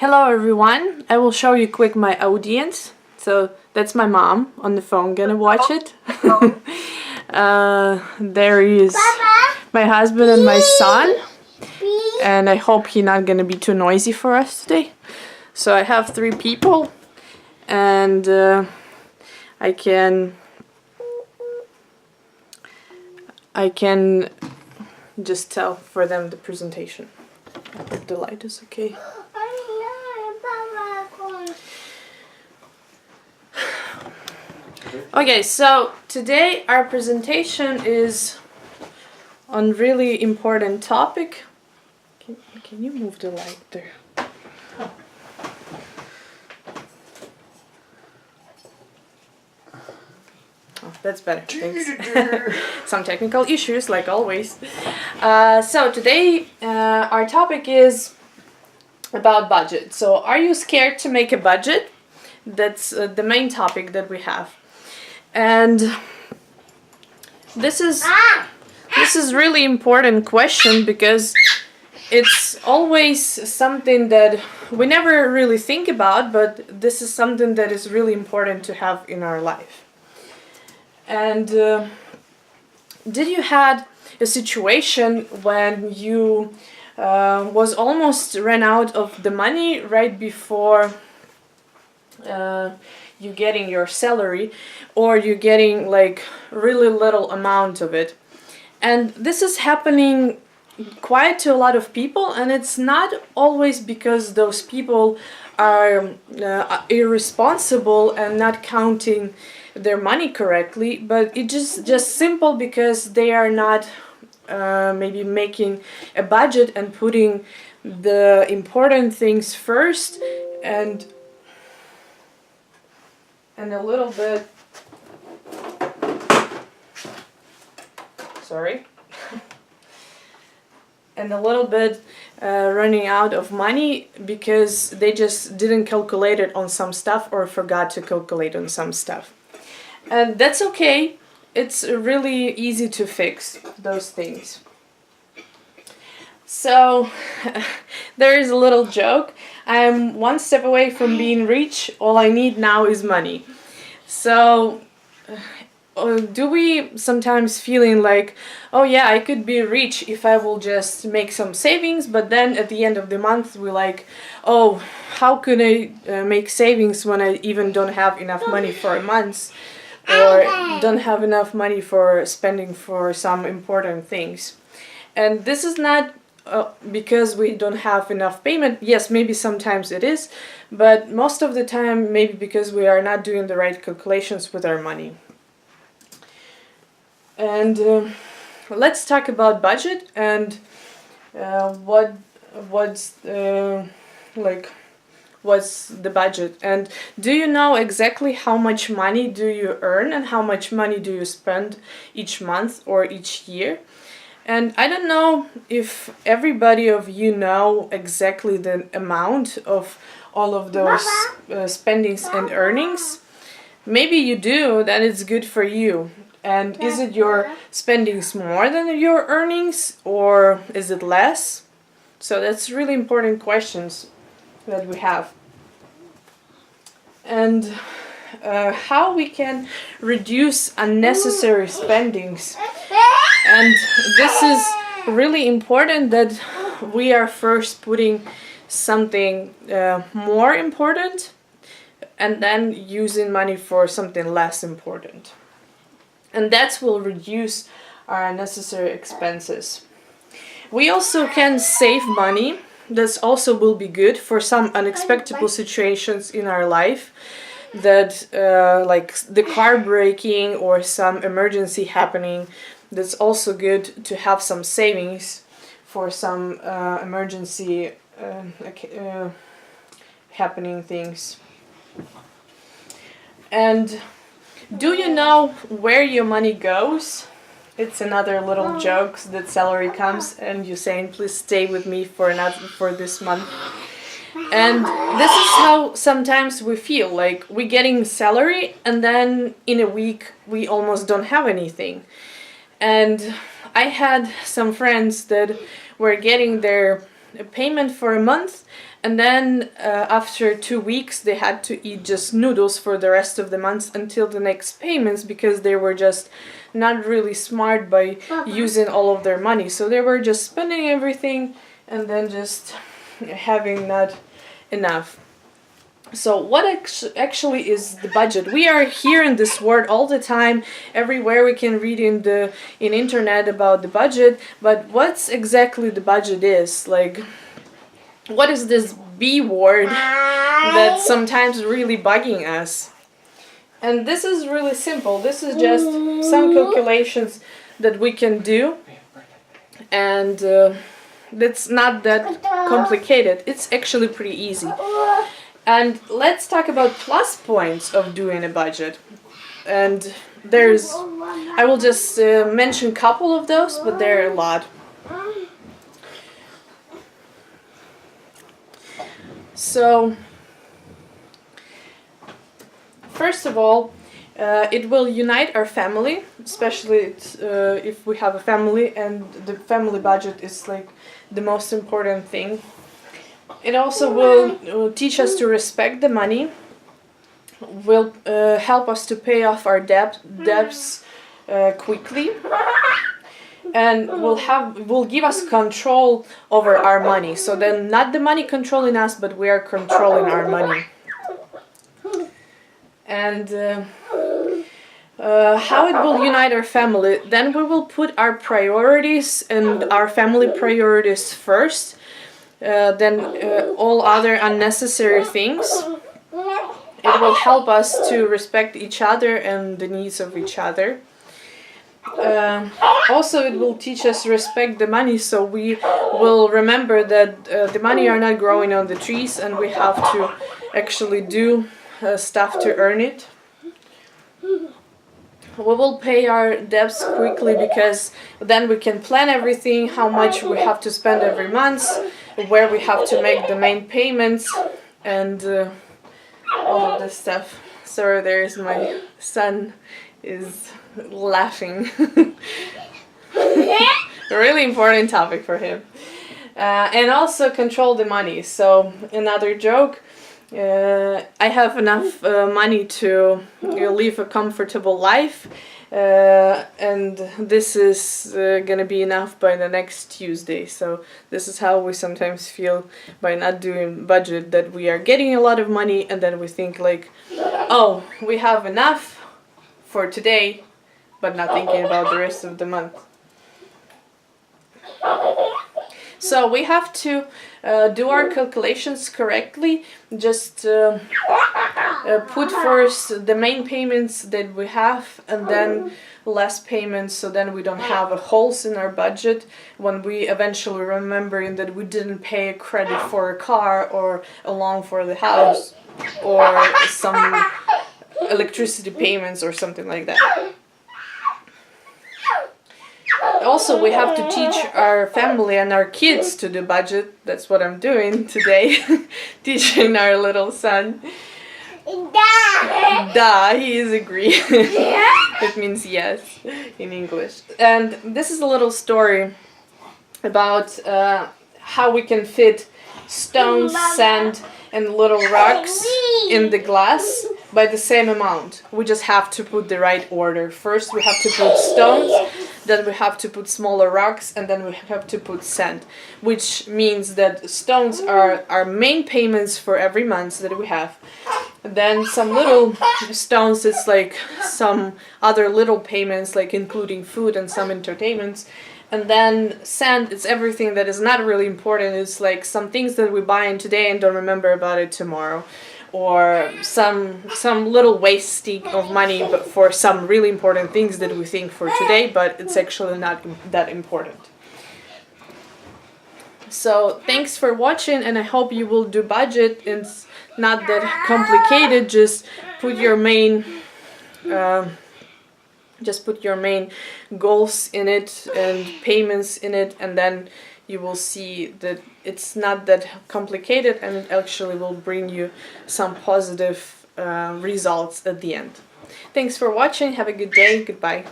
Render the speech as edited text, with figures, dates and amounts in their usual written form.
Hello everyone, I will show you quick my audience. So that's my mom on the phone gonna watch it. There is my husband and my son, and I hope he's not gonna be too noisy for us today. So I have 3 people, and I can just tell for them the presentation. I hope the light is okay. Okay, so today our presentation is on really important topic. Can you move the light there? Oh, that's better. Thanks. Some technical issues, like always. So today our topic is about budget. So are you scared to make a budget? That's the main topic that we have. And this is really important question, because it's always something that we never really think about, but this is something that is really important to have in our life. And did you had a situation when you was almost ran out of the money right before you getting your salary, or you getting like really little amount of it? And this is happening quite to a lot of people, and it's not always because those people are irresponsible and not counting their money correctly, but it's just simple because they are not maybe making a budget and putting the important things first, and a little bit and a little bit running out of money because they just didn't calculate it on some stuff or forgot to calculate on some stuff. And that's okay. It's really easy to fix those things. So there is a little joke. I'm one step away from being rich. All I need now is money. So do we sometimes feeling like, oh yeah, I could be rich if I will just make some savings, but then at the end of the month we're like, oh, how could I make savings when I even don't have enough money for a month, or don't have enough money for spending for some important things? And this is not because we don't have enough payment. Yes, maybe sometimes it is, but most of the time maybe because we are not doing the right calculations with our money. And let's talk about budget and what's the budget. And do you know exactly how much money do you earn and how much money do you spend each month or each year? And I don't know if everybody of you know exactly the amount of all of those spendings and earnings. Maybe you do, then it's good for you. And is it your spendings more than your earnings, or is it less? So that's really important questions that we have. And how we can reduce unnecessary spendings. And this is really important, that we are first putting something more important and then using money for something less important. And that will reduce our unnecessary expenses. We also can save money. This also will be good for some unexpected situations in our life, that like the car breaking or some emergency happening. That's also good to have some savings for some emergency happening things. And do you know where your money goes? It's another little joke that salary comes and you're saying, please stay with me for this month. And this is how sometimes we feel, like we're getting salary and then in a week we almost don't have anything. And I had some friends that were getting their a payment for a month, and then after 2 weeks they had to eat just noodles for the rest of the month until the next payments, because they were just not really smart by using all of their money. So they were just spending everything and then just having not enough. So what actually is the budget? We are hearing this word all the time. Everywhere we can read in internet about the budget, but what's exactly the budget is? Like, what is this B word that's sometimes really bugging us? And this is really simple. This is just some calculations that we can do, and it's not that complicated. It's actually pretty easy. And let's talk about plus points of doing a budget. And I will just mention a couple of those, but there are a lot. So, first of all, it will unite our family, especially if we have a family, and the family budget is like the most important thing. It also will teach us to respect the money, will help us to pay off our debts quickly, and will give us control over our money. So then not the money controlling us, but we are controlling our money. And how it will unite our family, then we will put our priorities and our family priorities first. Then all other unnecessary things. It will help us to respect each other and the needs of each other. Also, it will teach us to respect the money, so we will remember that the money are not growing on the trees, and we have to actually do stuff to earn it. We will pay our debts quickly, because then we can plan everything, how much we have to spend every month, where we have to make the main payments, and all of this stuff. Sorry, there is my son is laughing. A really important topic for him. And also control the money. So another joke. I have enough money to live a comfortable life, and this is gonna be enough by the next Tuesday. So this is how we sometimes feel by not doing budget, that we are getting a lot of money and then we think like, oh, we have enough for today, but not thinking about the rest of the month. So we have to do our calculations correctly. Just put first the main payments that we have, and then less payments, so then we don't have holes in our budget when we eventually remembering that we didn't pay a credit for a car, or a loan for the house, or some electricity payments or something like that. Also, we have to teach our family and our kids to do budget. That's what I'm doing today, teaching our little son. Da, he is agree. It means yes in English. And this is a little story about how we can fit stones, sand, and little rocks in the glass by the same amount. We just have to put the right order. First we have to put stones, then we have to put smaller rocks, and then we have to put sand, which means that stones are our main payments for every month that we have. Then some little stones, it's like some other little payments, like including food and some entertainments. And then sand, it's everything that is not really important. It's like some things that we buy in today and don't remember about it tomorrow. Or some little wasting of money, but for some really important things that we think for today, but it's actually not that important. So thanks for watching, and I hope you will do budget. It's not that complicated. Just put your main goals in it and payments in it, and then you will see that it's not that complicated, and it actually will bring you some positive results at the end. Thanks for watching. Have a good day. Goodbye.